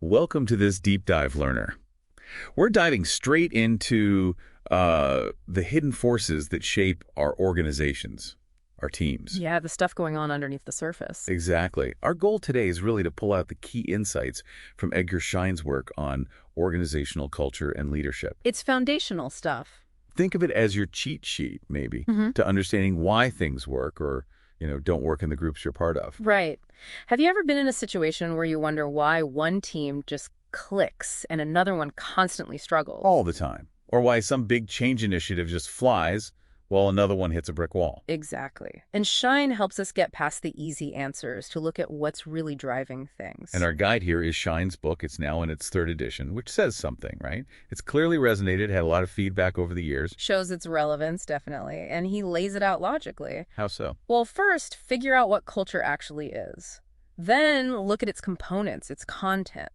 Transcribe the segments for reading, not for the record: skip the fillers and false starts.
Welcome to this deep dive, learner. We're diving straight into the hidden forces that shape our organizations, our teams. Yeah, the stuff going on underneath the surface. Exactly. Our goal today is really to pull out the key insights from Edgar Schein's work on organizational culture and leadership. It's foundational stuff. Think of it as your cheat sheet, maybe, hmm to understanding why things work or, don't work in the groups you're part of. Right. Have you ever been in a situation where you wonder why one team just clicks and another one constantly struggles? All the time. Or why some big change initiative just flies while another one hits a brick wall. Exactly. And Shine helps us get past the easy answers to look at what's really driving things. And our guide here is Schein's book. It's now in its third edition, which says something, right? It's clearly resonated, had a lot of feedback over the years. Shows its relevance, definitely. And he lays it out logically. How so? Well, first, figure out what culture actually is. Then look at its components, its content.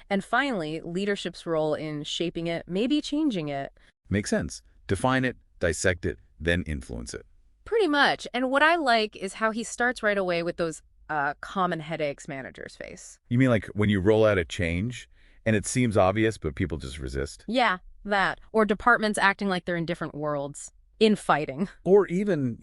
And finally, leadership's role in shaping it, maybe changing it. Makes sense. Define it, dissect it, then influence it. Pretty much. And what I like is how he starts right away with those common headaches managers face. You mean like when you roll out a change and it seems obvious, but people just resist? Yeah, that. Or departments acting like they're in different worlds, infighting. Or even,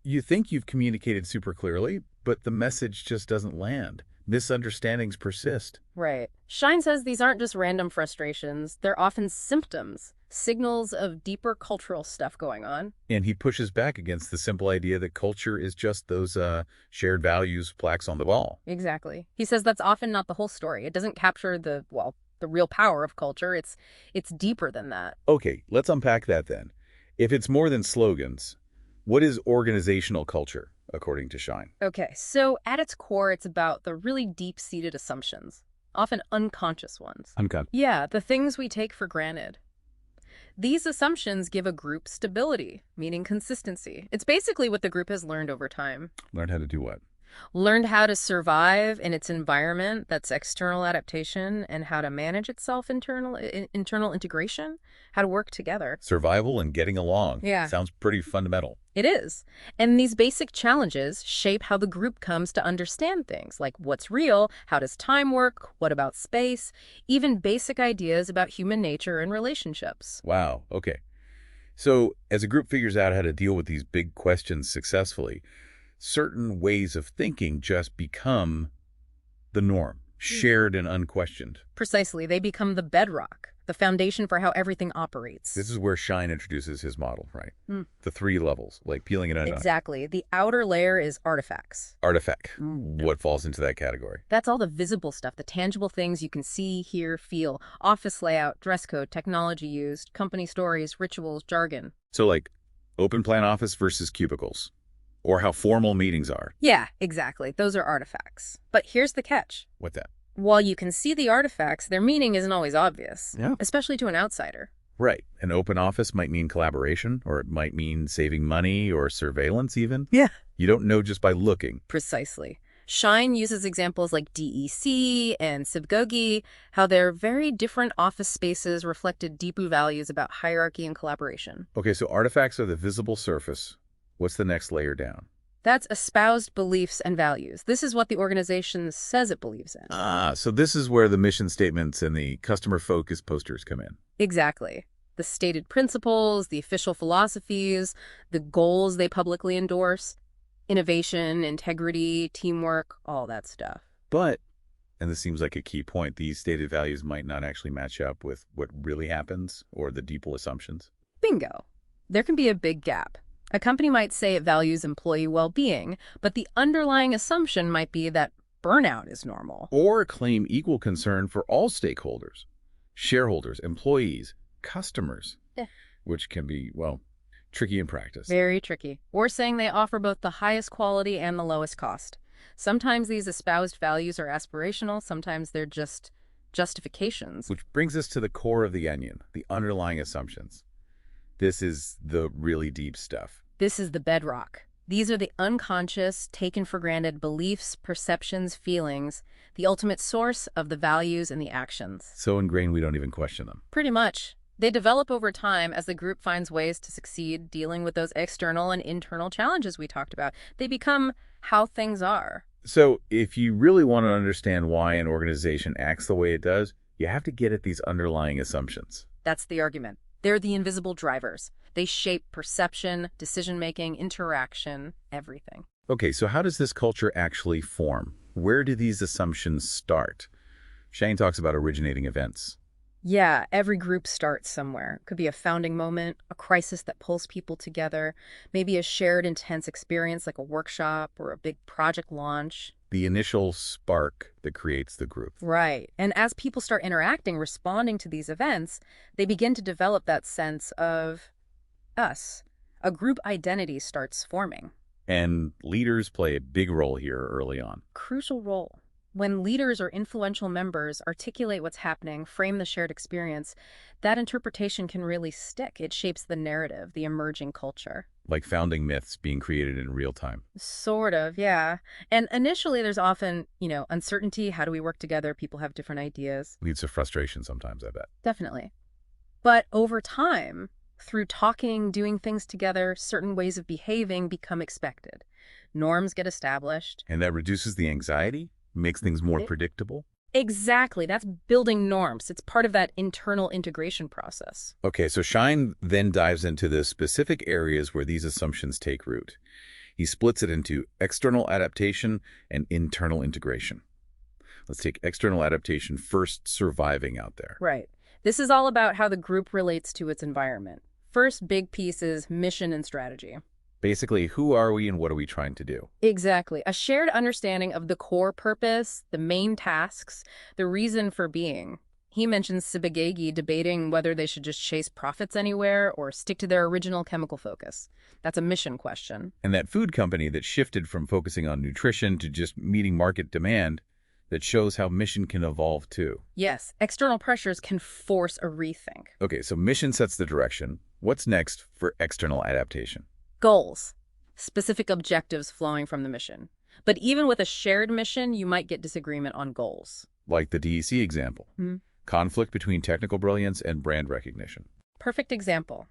you think you've communicated super clearly, but the message just doesn't land. Misunderstandings persist. Right. Shine says these aren't just random frustrations. They're often symptoms, signals of deeper cultural stuff going on. And he pushes back against the simple idea that culture is just those shared values plaques on the wall. Exactly. He says that's often not the whole story. It doesn't capture the real power of culture. It's deeper than that. Okay, let's unpack that then. If it's more than slogans, what is organizational culture, according to Schein? Okay, so at its core, it's about the really deep-seated assumptions, often unconscious ones. Yeah, the things we take for granted. These assumptions give a group stability, meaning consistency. It's basically what the group has learned over time. Learn how to do what? Learned how to survive in its environment, that's external adaptation, and how to manage itself, internal integration, how to work together. Survival and getting along. Yeah. Sounds pretty fundamental. It is. And these basic challenges shape how the group comes to understand things, like what's real, how does time work, what about space, even basic ideas about human nature and relationships. Wow, okay. So as a group figures out how to deal with these big questions successfully, certain ways of thinking just become the norm, shared and unquestioned. Precisely. They become the bedrock, the foundation for how everything operates. This is where Schein introduces his model, right? Hmm. The three levels, like peeling it onion. Exactly. The outer layer is artifacts. Artifact. What falls into that category? That's all the visible stuff, the tangible things you can see, hear, feel. Office layout, dress code, technology used, company stories, rituals, jargon. So like open plan office versus cubicles, or how formal meetings are. Yeah, exactly. Those are artifacts. But here's the catch. What that? While you can see the artifacts, their meaning isn't always obvious. Yeah. Especially to an outsider. Right. An open office might mean collaboration, or it might mean saving money or surveillance even. Yeah. You don't know just by looking. Precisely. Shine uses examples like DEC and Sibgogi, how their very different office spaces reflected deeper values about hierarchy and collaboration. Okay, so artifacts are the visible surface. What's the next layer down? That's espoused beliefs and values. This is what the organization says it believes in. So this is where the mission statements and the customer-focused posters come in. Exactly. The stated principles, the official philosophies, the goals they publicly endorse, innovation, integrity, teamwork, all that stuff. But, and this seems like a key point, these stated values might not actually match up with what really happens or the deeper assumptions. Bingo. There can be a big gap. A company might say it values employee well-being, but the underlying assumption might be that burnout is normal. Or claim equal concern for all stakeholders, shareholders, employees, customers, which can be, tricky in practice. Very tricky. Or saying they offer both the highest quality and the lowest cost. Sometimes these espoused values are aspirational, sometimes they're just justifications. Which brings us to the core of the onion, the underlying assumptions. This is the really deep stuff. This is the bedrock. These are the unconscious, taken for granted beliefs, perceptions, feelings, the ultimate source of the values and the actions. So ingrained we don't even question them. Pretty much. They develop over time as the group finds ways to succeed dealing with those external and internal challenges we talked about. They become how things are. So if you really want to understand why an organization acts the way it does, you have to get at these underlying assumptions. That's the argument. They're the invisible drivers. They shape perception, decision-making, interaction, everything. Okay, so how does this culture actually form? Where do these assumptions start? Shane talks about originating events. Yeah, every group starts somewhere. Could be a founding moment, a crisis that pulls people together, maybe a shared intense experience like a workshop or a big project launch. The initial spark that creates the group. Right. And as people start interacting, responding to these events, they begin to develop that sense of us. A group identity starts forming. And leaders play a big role here early on. Crucial role. When leaders or influential members articulate what's happening, frame the shared experience, that interpretation can really stick. It shapes the narrative, the emerging culture. Like founding myths being created in real time. Sort of, yeah. And initially there's often, uncertainty. How do we work together? People have different ideas. Leads to frustration sometimes, I bet. Definitely. But over time, through talking, doing things together, certain ways of behaving become expected. Norms get established. And that reduces the anxiety? Makes things more predictable? Exactly. That's building norms. It's part of that internal integration process. Okay, so Shine then dives into the specific areas where these assumptions take root. He splits it into external adaptation and internal integration. Let's take external adaptation first, surviving out there. Right. This is all about how the group relates to its environment. First big piece is mission and strategy. Basically, who are we and what are we trying to do? Exactly. A shared understanding of the core purpose, the main tasks, the reason for being. He mentions Sibagagi debating whether they should just chase profits anywhere or stick to their original chemical focus. That's a mission question. And that food company that shifted from focusing on nutrition to just meeting market demand, that shows how mission can evolve too. Yes, external pressures can force a rethink. Okay, so mission sets the direction. What's next for external adaptation? Goals. Specific objectives flowing from the mission. But even with a shared mission, you might get disagreement on goals. Like the DEC example. Conflict between technical brilliance and brand recognition. Perfect example.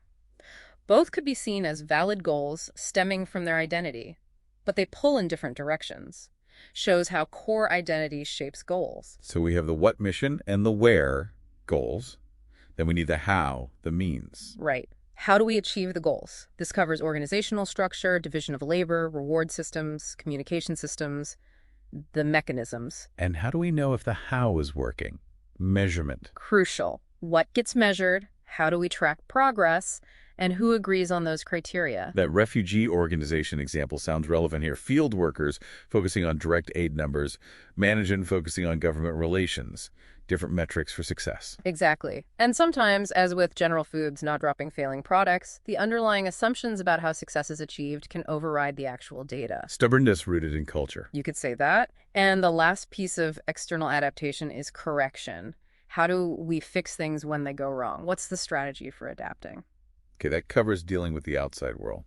Both could be seen as valid goals stemming from their identity, but they pull in different directions. Shows how core identity shapes goals. So we have the what mission and the where goals. Then we need the how, the means. Right. How do we achieve the goals? This covers organizational structure, division of labor, reward systems, communication systems, the mechanisms. And how do we know if the how is working? Measurement. Crucial. What gets measured? How do we track progress? And who agrees on those criteria? That refugee organization example sounds relevant here. Field workers focusing on direct aid numbers, management focusing on government relations. Different metrics for success. Exactly. And sometimes, as with General Foods not dropping failing products, the underlying assumptions about how success is achieved can override the actual data. Stubbornness rooted in culture. You could say that. And the last piece of external adaptation is correction. How do we fix things when they go wrong? What's the strategy for adapting? Okay, that covers dealing with the outside world.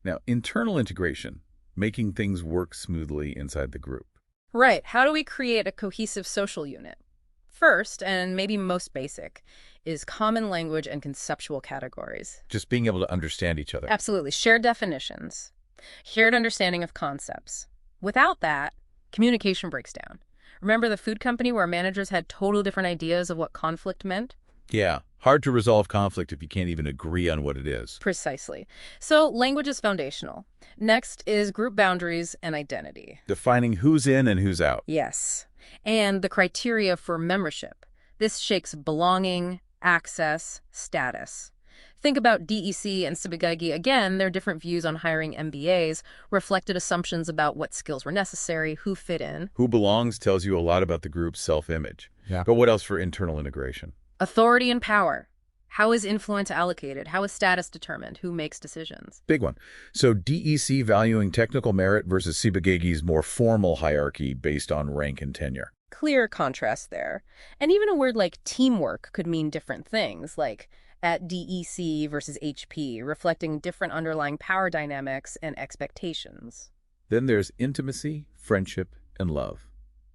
Now, internal integration, making things work smoothly inside the group. Right. How do we create a cohesive social unit? First, and maybe most basic, is common language and conceptual categories. Just being able to understand each other. Absolutely. Shared definitions. Shared understanding of concepts. Without that, communication breaks down. Remember the food company where managers had total different ideas of what conflict meant? Yeah. Hard to resolve conflict if you can't even agree on what it is. Precisely. So language is foundational. Next is group boundaries and identity. Defining who's in and who's out. Yes. And the criteria for membership. This shapes belonging, access, status. Think about DEC and Sibagagi. Again, their different views on hiring MBAs reflected assumptions about what skills were necessary, who fit in. Who belongs tells you a lot about the group's self-image. Yeah. But what else for internal integration? Authority and power. How is influence allocated? How is status determined? Who makes decisions? Big one. So DEC valuing technical merit versus Sibagagi's more formal hierarchy based on rank and tenure. Clear contrast there. And even a word like teamwork could mean different things, like at DEC versus HP, reflecting different underlying power dynamics and expectations. Then there's intimacy, friendship, and love.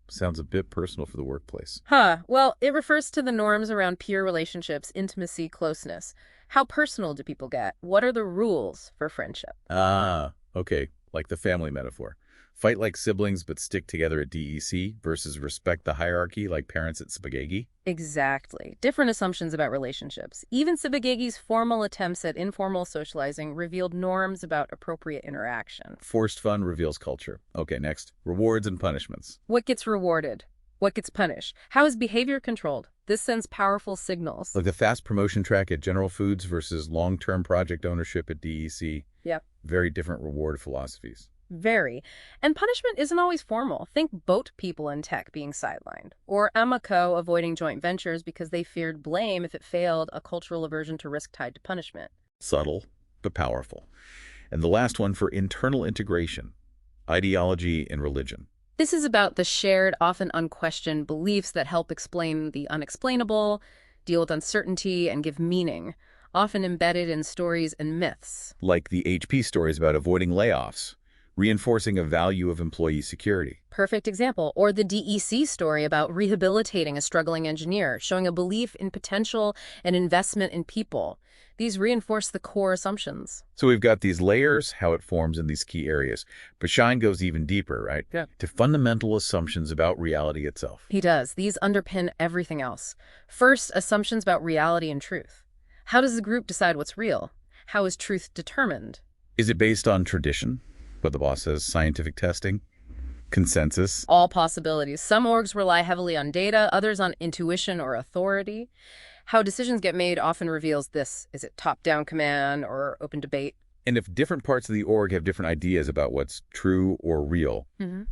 Sounds a bit personal for the workplace. Well, it refers to the norms around peer relationships, intimacy, closeness. How personal do people get? What are the rules for friendship? Ah, okay, like the family metaphor. Fight like siblings but stick together at DEC versus respect the hierarchy like parents at Sibagegi? Exactly. Different assumptions about relationships. Even Sibagegi's formal attempts at informal socializing revealed norms about appropriate interaction. Forced fun reveals culture. Okay, next. Rewards and punishments. What gets rewarded? What gets punished? How is behavior controlled? This sends powerful signals. Like the fast promotion track at General Foods versus long-term project ownership at DEC. Yep. Very different reward philosophies. Very. And punishment isn't always formal. Think boat people in tech being sidelined, or Amoco avoiding joint ventures because they feared blame if it failed, a cultural aversion to risk tied to punishment. Subtle, but powerful. And the last one for internal integration, ideology and religion. This is about the shared, often unquestioned beliefs that help explain the unexplainable, deal with uncertainty, and give meaning, often embedded in stories and myths. Like the HP stories about avoiding layoffs, reinforcing a value of employee security. Perfect example. Or the DEC story about rehabilitating a struggling engineer, showing a belief in potential and investment in people. These reinforce the core assumptions. So we've got these layers, how it forms in these key areas. But Schein goes even deeper, right? Yeah. To fundamental assumptions about reality itself. He does. These underpin everything else. First, assumptions about reality and truth. How does the group decide what's real? How is truth determined? Is it based on tradition? What the boss says, scientific testing, consensus? All possibilities. Some orgs rely heavily on data, others on intuition or authority. How decisions get made often reveals this. Is it top-down command or open debate? And if different parts of the org have different ideas about what's true or real,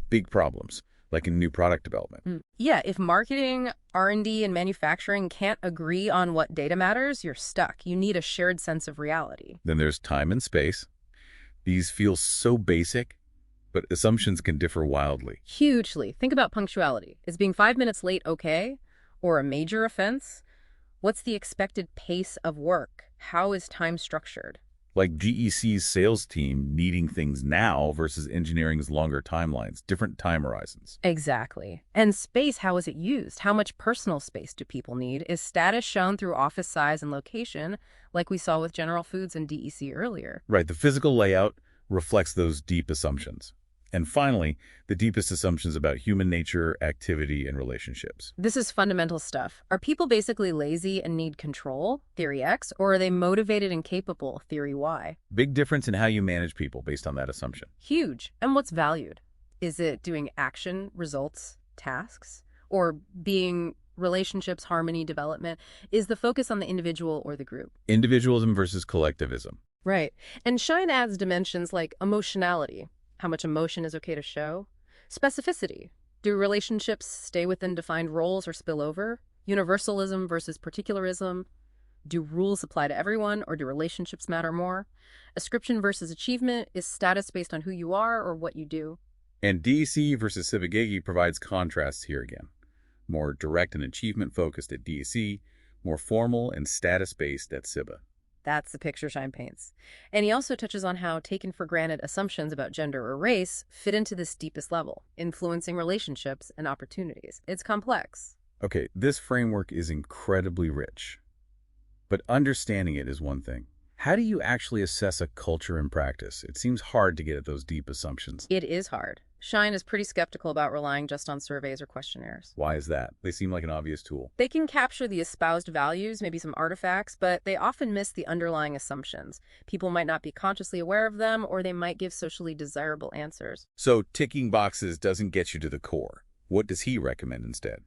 big problems, like in new product development. Yeah, if marketing, R&D, and manufacturing can't agree on what data matters, you're stuck. You need a shared sense of reality. Then there's time and space. These feel so basic, but assumptions can differ wildly. Hugely. Think about punctuality. Is being 5 minutes late okay? Or a major offense? What's the expected pace of work? How is time structured? Like GEC's sales team needing things now versus engineering's longer timelines, different time horizons. Exactly. And space, how is it used? How much personal space do people need? Is status shown through office size and location, like we saw with General Foods and DEC earlier? Right, the physical layout reflects those deep assumptions. And finally, the deepest assumptions about human nature, activity, and relationships. This is fundamental stuff. Are people basically lazy and need control, theory X, or are they motivated and capable, theory Y? Big difference in how you manage people based on that assumption. Huge. And what's valued? Is it doing action, results, tasks? Or being relationships, harmony, development? Is the focus on the individual or the group? Individualism versus collectivism. Right. And Schein adds dimensions like emotionality. How much emotion is okay to show? Specificity. Do relationships stay within defined roles or spill over? Universalism versus particularism. Do rules apply to everyone, or do relationships matter more? Ascription versus achievement. Is status based on who you are or what you do? And DEC versus Sibagegi provides contrasts here again. More direct and achievement-focused at DEC, more formal and status-based at Siba. That's the picture Schein paints. And he also touches on how taken-for-granted assumptions about gender or race fit into this deepest level, influencing relationships and opportunities. It's complex. Okay, this framework is incredibly rich. But understanding it is one thing. How do you actually assess a culture in practice? It seems hard to get at those deep assumptions. It is hard. Schein is pretty skeptical about relying just on surveys or questionnaires. Why is that? They seem like an obvious tool. They can capture the espoused values, maybe some artifacts, but they often miss the underlying assumptions. People might not be consciously aware of them, or they might give socially desirable answers. So ticking boxes doesn't get you to the core. What does he recommend instead?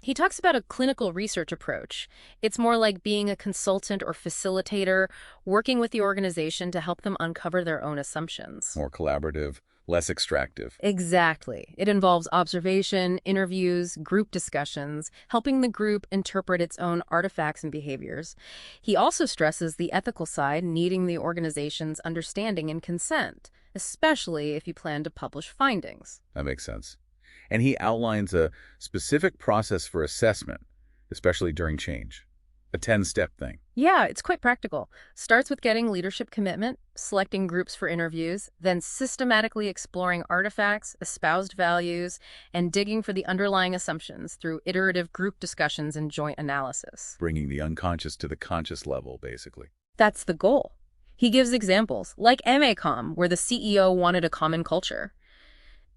He talks about a clinical research approach. It's more like being a consultant or facilitator, working with the organization to help them uncover their own assumptions. More collaborative, less extractive. Exactly. It involves observation, interviews, group discussions, helping the group interpret its own artifacts and behaviors. He also stresses the ethical side, needing the organization's understanding and consent, especially if you plan to publish findings. That makes sense. And he outlines a specific process for assessment, especially during change. A 10-step thing. Yeah, it's quite practical. Starts with getting leadership commitment, selecting groups for interviews, then systematically exploring artifacts, espoused values, and digging for the underlying assumptions through iterative group discussions and joint analysis. Bringing the unconscious to the conscious level, basically. That's the goal. He gives examples, like MACOM, where the CEO wanted a common culture.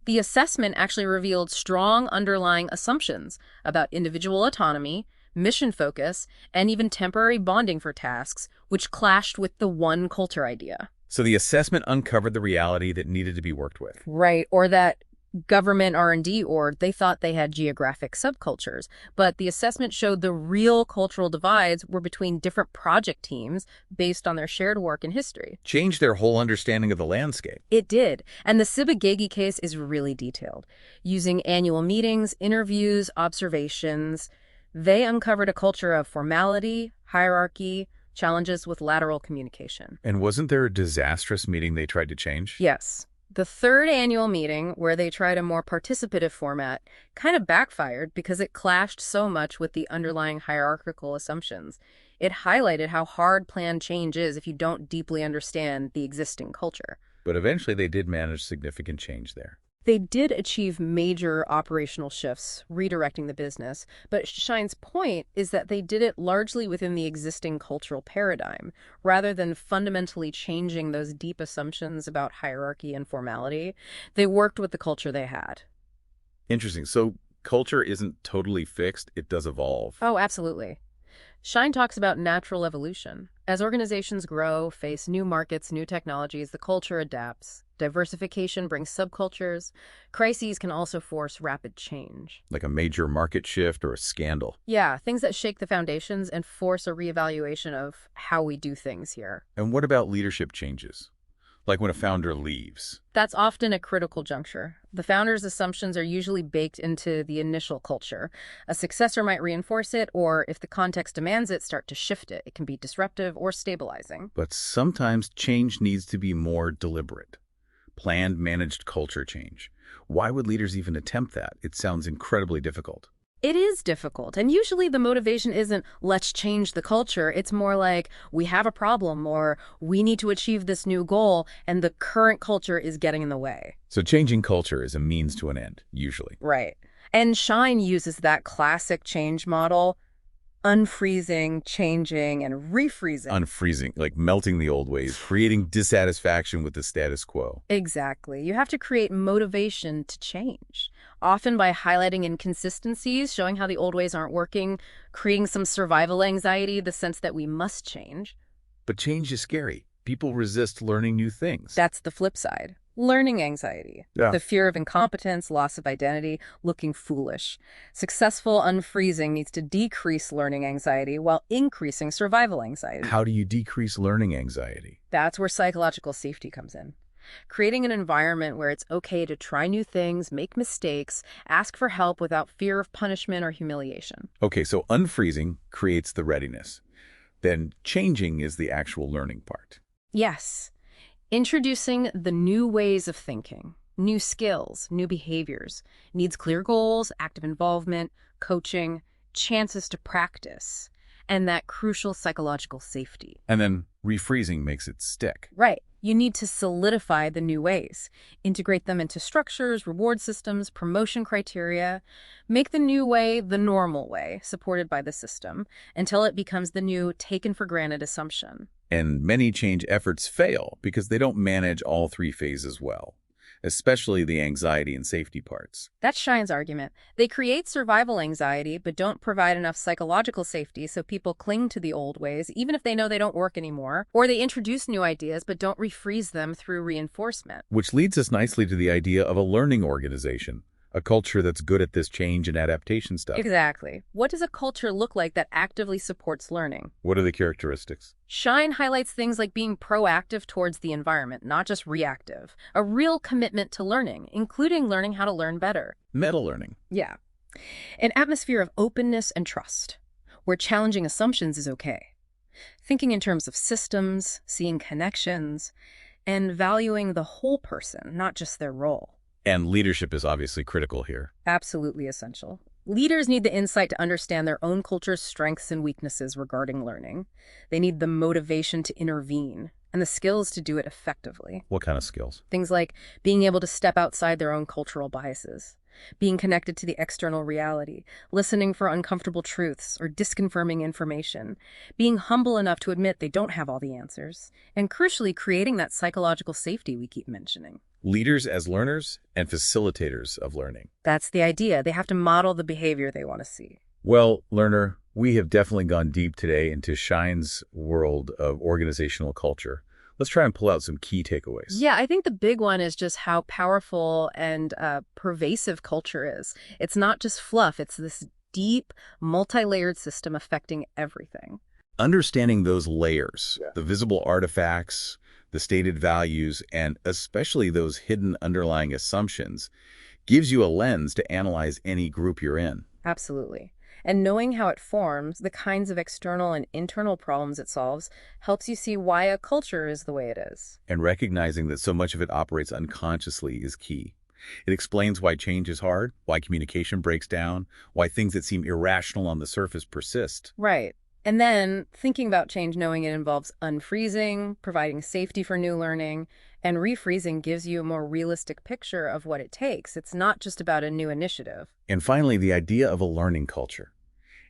The assessment actually revealed strong underlying assumptions about individual autonomy, mission focus, and even temporary bonding for tasks, which clashed with the one culture idea. So the assessment uncovered the reality that needed to be worked with. Right, or that government R&D org, they thought they had geographic subcultures, but the assessment showed the real cultural divides were between different project teams based on their shared work and history. Changed their whole understanding of the landscape. It did, and the Sibagegi case is really detailed. Using annual meetings, interviews, observations, they uncovered a culture of formality, hierarchy, challenges with lateral communication. And wasn't there a disastrous meeting they tried to change? Yes. The third annual meeting, where they tried a more participative format, kind of backfired because it clashed so much with the underlying hierarchical assumptions. It highlighted how hard planned change is if you don't deeply understand the existing culture. But eventually they did manage significant change there. They did achieve major operational shifts, redirecting the business, but Shine's point is that they did it largely within the existing cultural paradigm, rather than fundamentally changing those deep assumptions about hierarchy and formality. They worked with the culture they had. Interesting. So culture isn't totally fixed, it does evolve. Oh, absolutely. Shine talks about natural evolution. As organizations grow, face new markets, new technologies, the culture adapts. Diversification brings subcultures. Crises can also force rapid change. Like a major market shift or a scandal. Yeah, things that shake the foundations and force a reevaluation of how we do things here. And what about leadership changes? Like when a founder leaves. That's often a critical juncture. The founder's assumptions are usually baked into the initial culture. A successor might reinforce it, or if the context demands it, start to shift it. It can be disruptive or stabilizing. But sometimes change needs to be more deliberate. Planned, managed culture change. Why would leaders even attempt that? It sounds incredibly difficult. It is difficult, and usually the motivation isn't, let's change the culture. It's more like, we have a problem, or we need to achieve this new goal, and the current culture is getting in the way. So changing culture is a means to an end, usually. Right. And Shine uses that classic change model, unfreezing, changing, and refreezing. Unfreezing, like melting the old ways, creating dissatisfaction with the status quo. Exactly. You have to create motivation to change, often by highlighting inconsistencies, showing how the old ways aren't working, creating some survival anxiety, the sense that we must change. But change is scary. People resist learning new things. That's the flip side. Learning anxiety, the fear of incompetence, loss of identity, looking foolish. Successful unfreezing needs to decrease learning anxiety while increasing survival anxiety. How do you decrease learning anxiety? That's where psychological safety comes in. Creating an environment where it's okay to try new things, make mistakes, ask for help without fear of punishment or humiliation. Okay, so unfreezing creates the readiness. Then changing is the actual learning part. Yes. Introducing the new ways of thinking, new skills, new behaviors, needs clear goals, active involvement, coaching, chances to practice, and that crucial psychological safety. And then refreezing makes it stick. Right. You need to solidify the new ways, integrate them into structures, reward systems, promotion criteria, make the new way the normal way, supported by the system, until it becomes the new taken-for-granted assumption. And many change efforts fail because they don't manage all three phases well, especially the anxiety and safety parts. That's Shine's argument. They create survival anxiety, but don't provide enough psychological safety, so people cling to the old ways, even if they know they don't work anymore. Or they introduce new ideas, but don't refreeze them through reinforcement. Which leads us nicely to the idea of a learning organization, a culture that's good at this change and adaptation stuff. Exactly. What does a culture look like that actively supports learning? What are the characteristics? Shine highlights things like being proactive towards the environment, not just reactive. A real commitment to learning, including learning how to learn better. Meta-learning. Yeah. An atmosphere of openness and trust, where challenging assumptions is okay. Thinking in terms of systems, seeing connections, and valuing the whole person, not just their role. And leadership is obviously critical here. Absolutely essential. Leaders need the insight to understand their own culture's strengths and weaknesses regarding learning. They need the motivation to intervene and the skills to do it effectively. What kind of skills? Things like being able to step outside their own cultural biases, being connected to the external reality, listening for uncomfortable truths or disconfirming information, being humble enough to admit they don't have all the answers, and crucially creating that psychological safety we keep mentioning. Leaders as learners and facilitators of learning. That's the idea. They have to model the behavior they want to see. Well, learner, we have definitely gone deep today into Shine's world of organizational culture. Let's try and pull out some key takeaways. Yeah, I think the big one is just how powerful and pervasive culture is. It's not just fluff. It's this deep, multi-layered system affecting everything. Understanding those layers, the visible artifacts, the stated values, and especially those hidden underlying assumptions, gives you a lens to analyze any group you're in. Absolutely. And knowing how it forms, the kinds of external and internal problems it solves, helps you see why a culture is the way it is. And recognizing that so much of it operates unconsciously is key. It explains why change is hard, why communication breaks down, why things that seem irrational on the surface persist. Right. And then thinking about change, knowing it involves unfreezing, providing safety for new learning, and refreezing gives you a more realistic picture of what it takes. It's not just about a new initiative. And finally, the idea of a learning culture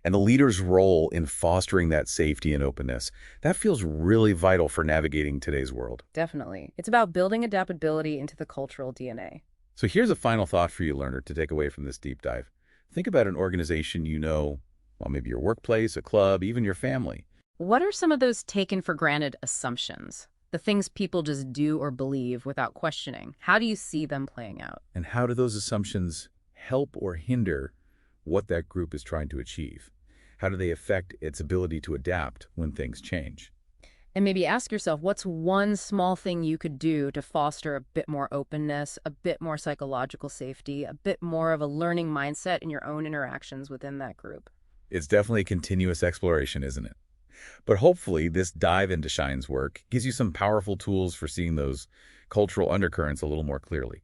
and the leader's role in fostering that safety and openness. That feels really vital for navigating today's world. Definitely. It's about building adaptability into the cultural DNA. So here's a final thought for you, learner, to take away from this deep dive. Think about an organization you know, well, maybe your workplace, a club, even your family. What are some of those taken for granted assumptions? The things people just do or believe without questioning. How do you see them playing out? And how do those assumptions help or hinder what that group is trying to achieve? How do they affect its ability to adapt when things change? And maybe ask yourself, what's one small thing you could do to foster a bit more openness, a bit more psychological safety, a bit more of a learning mindset in your own interactions within that group? It's definitely a continuous exploration, isn't it? But hopefully this dive into Shine's work gives you some powerful tools for seeing those cultural undercurrents a little more clearly.